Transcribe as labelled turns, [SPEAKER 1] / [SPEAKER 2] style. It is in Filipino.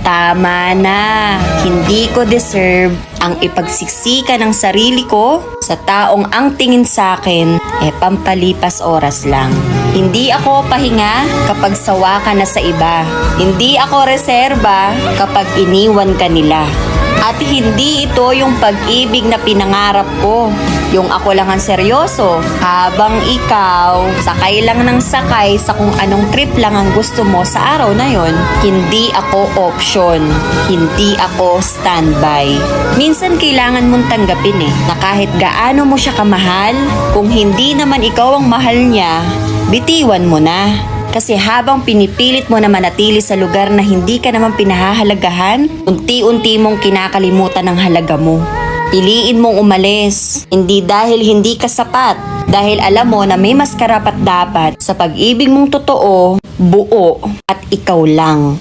[SPEAKER 1] Tama na, hindi ko deserve ang ipagsiksika ng sarili ko sa taong ang tingin sa akin pampalipas oras lang. Hindi ako pahinga kapag sawa ka na sa iba. Hindi ako reserba kapag iniwan ka nila. At hindi ito yung pag-ibig na pinangarap ko. Yung ako lang ang seryoso, habang ikaw, sakay lang ng sakay sa kung anong trip lang ang gusto mo sa araw na yon. Hindi ako option. Hindi ako standby. Minsan kailangan mong tanggapin na kahit gaano mo siya kamahal, kung hindi naman ikaw ang mahal niya, bitiwan mo na. Kasi habang pinipilit mo na manatili sa lugar na hindi ka naman pinahahalagahan, unti-unti mong kinakalimutan ang halaga mo. Piliin mong umalis, hindi dahil hindi ka sapat, dahil alam mo na may mas karapat dapat sa pag-ibig mong totoo, buo, at ikaw lang.